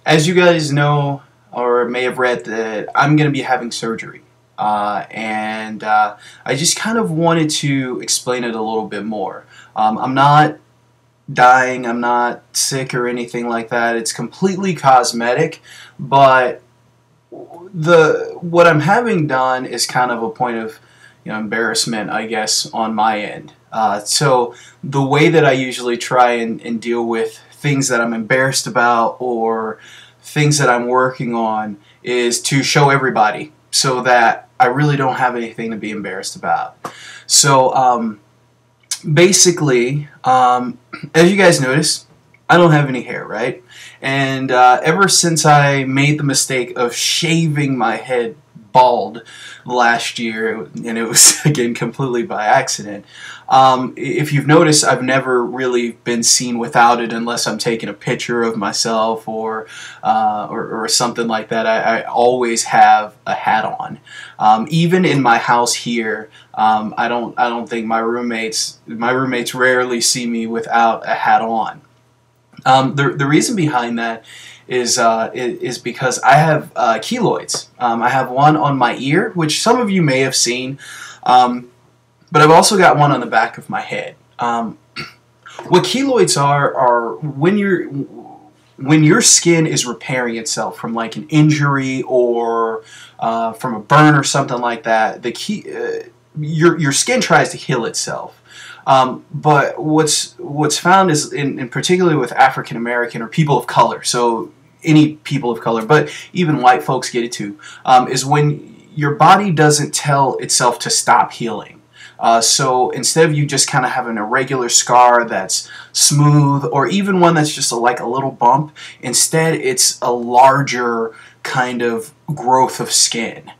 As you guys know or may have read, that I'm going to be having surgery. I just kind of wanted to explain it a little bit more. I'm not dying, I'm not sick or anything like that. It's completely cosmetic, but what I'm having done is kind of a point of embarrassment, I guess, on my end. So the way that I usually try and deal with things that I'm embarrassed about or things that I'm working on is to show everybody so that I really don't have anything to be embarrassed about. So basically, as you guys notice, I don't have any hair, right? And ever since I made the mistake of shaving my head bald last year, and it was again completely by accident, if you've noticed, I've never really been seen without it unless I'm taking a picture of myself or something like that. I always have a hat on. Even in my house here, I don't think my roommates rarely see me without a hat on. The reason behind that is because I have keloids. I have one on my ear, which some of you may have seen, but I've also got one on the back of my head. What keloids are when your skin is repairing itself from like an injury or from a burn or something like that. Your skin tries to heal itself. But what's found is, in particularly with African American or people of color, so any people of color, but even white folks get it too, is when your body doesn't tell itself to stop healing. So instead of you just kind of having a regular scar that's smooth, or even one that's just like a little bump, instead it's a larger kind of growth of skin.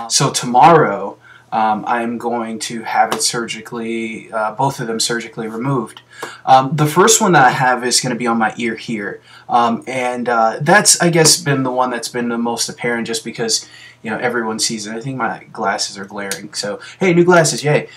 So tomorrow, I'm going to have it surgically, both of them surgically removed. The first one that I have is going to be on my ear here, that's, I guess, been the one that's been the most apparent, just because everyone sees it. I think my glasses are glaring, so hey, new glasses, yay!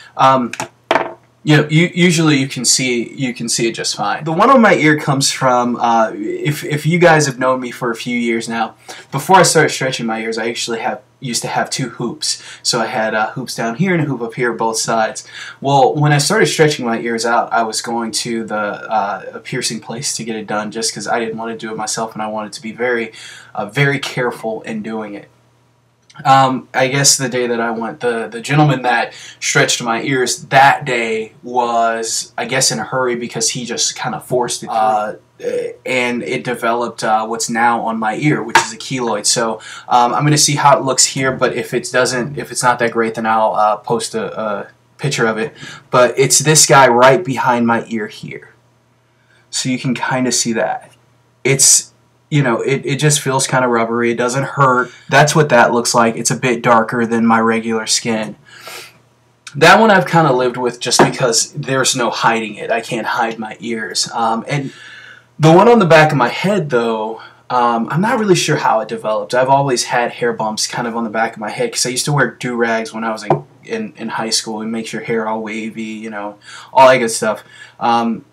Usually you can see it just fine. The one on my ear comes from, if you guys have known me for a few years now, before I started stretching my ears, I actually used to have two hoops. So I had hoops down here and a hoop up here, both sides. Well, when I started stretching my ears out, I was going to a piercing place to get it done, just because I didn't want to do it myself, and I wanted to be very, very careful in doing it. I guess the day that I went, the gentleman that stretched my ears that day was, I guess, in a hurry, because he just kind of forced it through. And it developed what's now on my ear, which is a keloid. So I'm going to see how it looks here, but if it's not that great, then I'll post a picture of it. But it's this guy right behind my ear here. So you can kind of see that. It just feels kind of rubbery. It doesn't hurt. That's what that looks like. It's a bit darker than my regular skin. That one I've kind of lived with, just because there's no hiding it. I can't hide my ears. And the one on the back of my head, though, I'm not really sure how it developed. I've always had hair bumps kind of on the back of my head, because I used to wear do-rags when I was in high school. It makes your hair all wavy, all that good stuff. And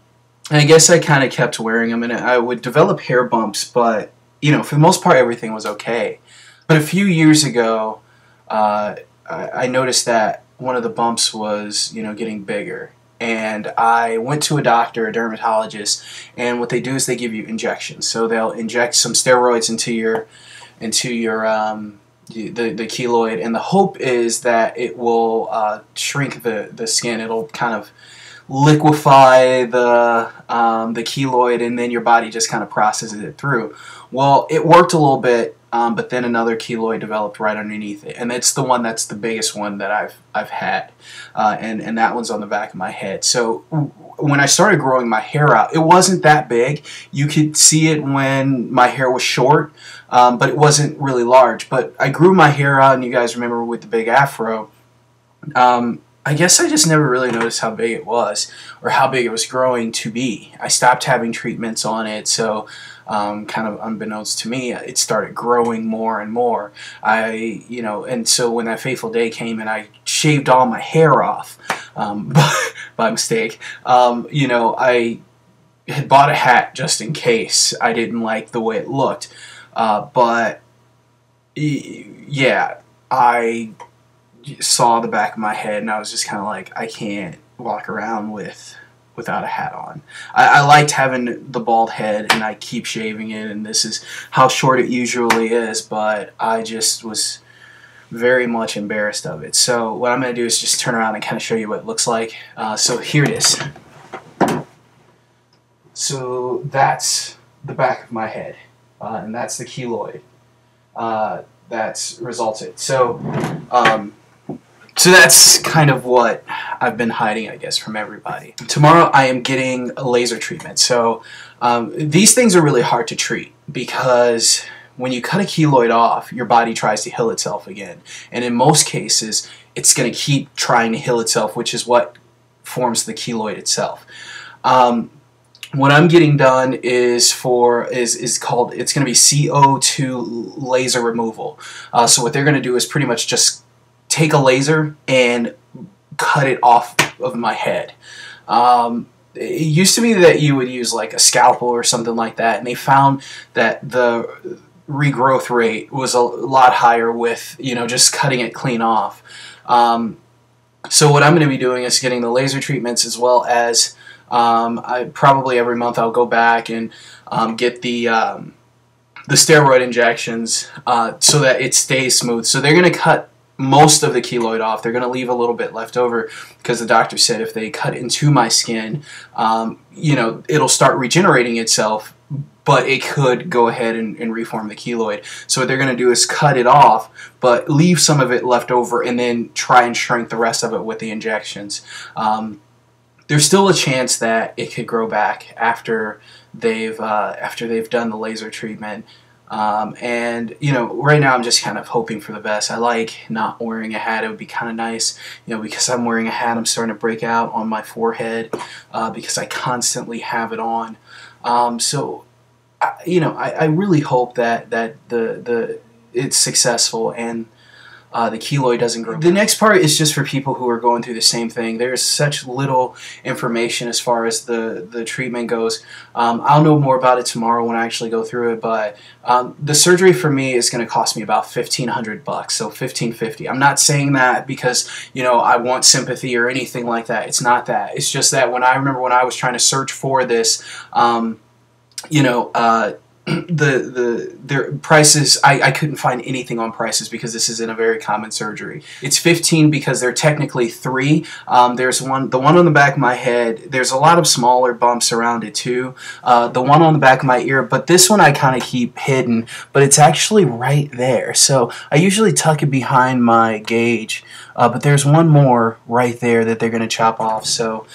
I guess I kind of kept wearing them, and I would develop hair bumps, but, for the most part, everything was okay. But a few years ago, I noticed that one of the bumps was, getting bigger. And I went to a doctor, a dermatologist, and what they do is they give you injections. So they'll inject some steroids into the keloid, and the hope is that it will shrink the skin. It'll kind of liquefy the keloid, and then your body just kind of processes it through. Well, it worked a little bit, but then another keloid developed right underneath it, and it's the one that's the biggest one that I've had, and that one's on the back of my head. So when I started growing my hair out, it wasn't that big. You could see it when my hair was short, but it wasn't really large. But I grew my hair out, and you guys remember with the big afro. I guess I just never really noticed how big it was, or how big it was growing to be. I stopped having treatments on it, so kind of unbeknownst to me, it started growing more and more. And so when that fateful day came and I shaved all my hair off by mistake, I had bought a hat just in case I didn't like the way it looked. But yeah, I saw the back of my head and I was just kind of like, I can't walk around without a hat on. I liked having the bald head, and I keep shaving it, and this is how short it usually is, but I just was very much embarrassed of it. So what I'm going to do is just turn around and kind of show you what it looks like. So here it is. So that's the back of my head, and that's the keloid that's resulted. So so that's kind of what I've been hiding, I guess, from everybody. Tomorrow I am getting a laser treatment. So these things are really hard to treat because when you cut a keloid off, your body tries to heal itself again. And in most cases, it's going to keep trying to heal itself, which is what forms the keloid itself. What I'm getting done is called, it's going to be CO2 Laser Removal. So what they're going to do is pretty much just take a laser and cut it off of my head. It used to be that you would use like a scalpel or something like that, and they found that the regrowth rate was a lot higher with, you know, just cutting it clean off. So what I'm going to be doing is getting the laser treatments, as well as I probably every month I'll go back and get the steroid injections so that it stays smooth. So they're going to cut most of the keloid off. They're going to leave a little bit left over because the doctor said if they cut into my skin, you know, it'll start regenerating itself, but it could go ahead and reform the keloid. So what they're going to do is cut it off, but leave some of it left over, and then try and shrink the rest of it with the injections. There's still a chance that it could grow back after they've done the laser treatment. And you know, right now I'm just kind of hoping for the best. I like not wearing a hat. It would be kind of nice, you know, because I'm wearing a hat, I'm starting to break out on my forehead because I constantly have it on. So you know, I really hope that it's successful and the keloid doesn't grow. The next part is just for people who are going through the same thing. There's such little information as far as the treatment goes. I'll know more about it tomorrow when I actually go through it, but the surgery for me is going to cost me about $1,500, so $1,550. I'm not saying that because, you know, I want sympathy or anything like that. It's not that. It's just that when I remember when I was trying to search for this, you know, their prices, I couldn't find anything on prices because this isn't a very common surgery. It's $15 because they're technically 3. There's the one on the back of my head. There's a lot of smaller bumps around it too. The one on the back of my ear, but this one I kind of keep hidden, but it's actually right there. So I usually tuck it behind my gauge, but there's one more right there that they're going to chop off. So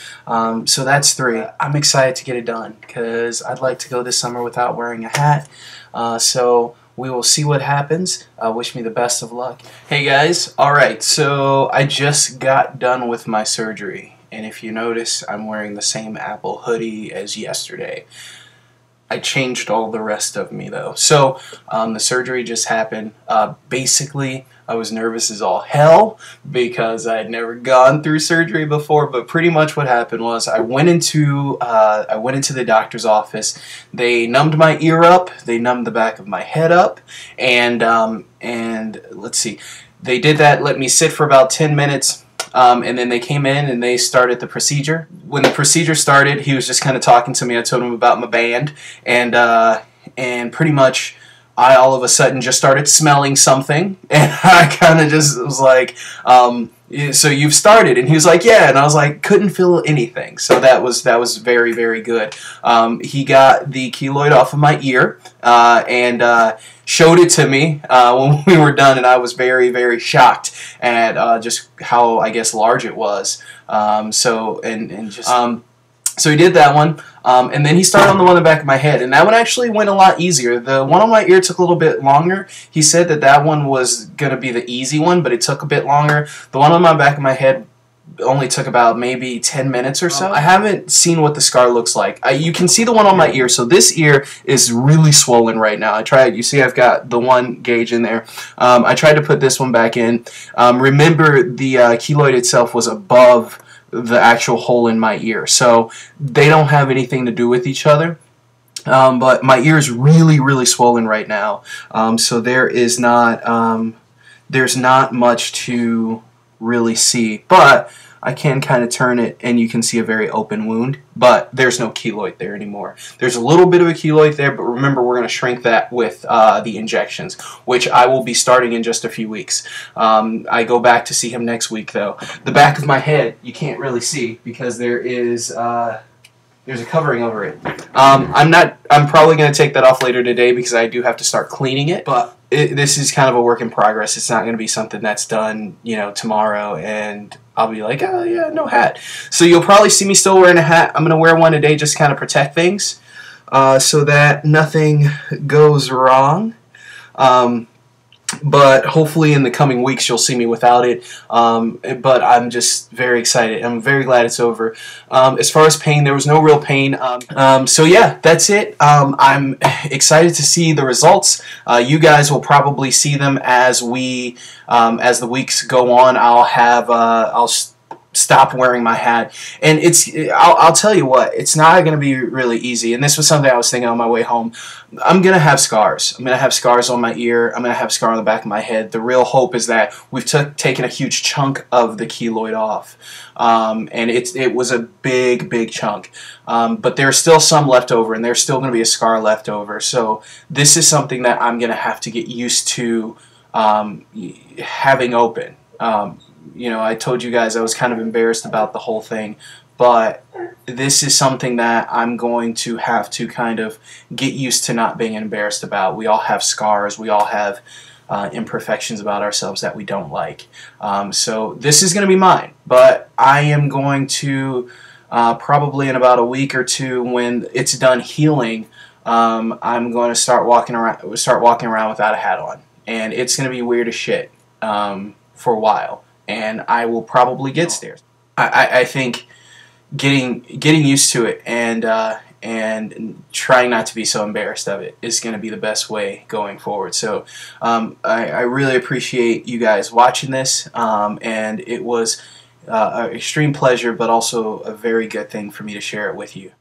so that's 3. I'm excited to get it done because I'd like to go this summer without wearing a hat. So we will see what happens. Wish me the best of luck. Hey guys, alright, so I just got done with my surgery, and if you notice, I'm wearing the same Apple hoodie as yesterday. I changed all the rest of me though. So the surgery just happened. Basically, I was nervous as all hell because I had never gone through surgery before, but pretty much what happened was I went into the doctor's office. They numbed my ear up, they numbed the back of my head up, and let's see, they did that, let me sit for about 10 minutes. And then they came in and they started the procedure. When the procedure started, he was just kind of talking to me. I told him about my band, and pretty much I all of a sudden just started smelling something, and I kind of just was like, so you've started? And he was like, yeah, and I was like, couldn't feel anything. So that was very, very good. He got the keloid off of my ear and showed it to me when we were done, and I was very, very shocked at just how, I guess, large it was. So he did that one, and then he started on the one on the back of my head, and that one actually went a lot easier. The one on my ear took a little bit longer. He said that one was going to be the easy one, but it took a bit longer. The one on my back of my head only took about maybe 10 minutes or so. I haven't seen what the scar looks like. You can see the one on my ear. So this ear is really swollen right now. I tried. You see I've got the one gauge in there. I tried to put this one back in. Remember, the keloid itself was above the actual hole in my ear. So they don't have anything to do with each other. But my ear is really, really swollen right now, so there's not much to really see, but I can kind of turn it and you can see a very open wound, but there's no keloid there anymore. There's a little bit of a keloid there, but remember, we're going to shrink that with the injections, which I will be starting in just a few weeks. I go back to see him next week, though. The back of my head you can't really see because there's a covering over it. I'm probably going to take that off later today because I do have to start cleaning it, but this is kind of a work in progress. It's not going to be something that's done, tomorrow, and I'll be like, oh yeah, no hat. So you'll probably see me still wearing a hat. I'm going to wear one today just to kind of protect things so that nothing goes wrong. But hopefully in the coming weeks you'll see me without it. But I'm just very excited. I'm very glad it's over. As far as pain, there was no real pain. So yeah, that's it. I'm excited to see the results. You guys will probably see them as as the weeks go on. I'll stop wearing my hat, and I'll tell you what, it's not going to be really easy, and this was something I was thinking on my way home. I'm going to have scars. I'm going to have scars on my ear. I'm going to have a scar on the back of my head. The real hope is that we've taken a huge chunk of the keloid off, and it was a big chunk, but there's still some left over, and there's still going to be a scar left over. So this is something that I'm going to have to get used to having open. I told you guys I was kind of embarrassed about the whole thing, but this is something that I'm going to have to kind of get used to not being embarrassed about. We all have scars. We all have imperfections about ourselves that we don't like. So this is going to be mine, but I am going to probably in about a week or two, when it's done healing, I'm going to start walking around without a hat on, and it's going to be weird as shit for a while. And I will probably get stairs. I think getting used to it and trying not to be so embarrassed of it is going to be the best way going forward. So I really appreciate you guys watching this, and it was an extreme pleasure, but also a very good thing for me to share it with you.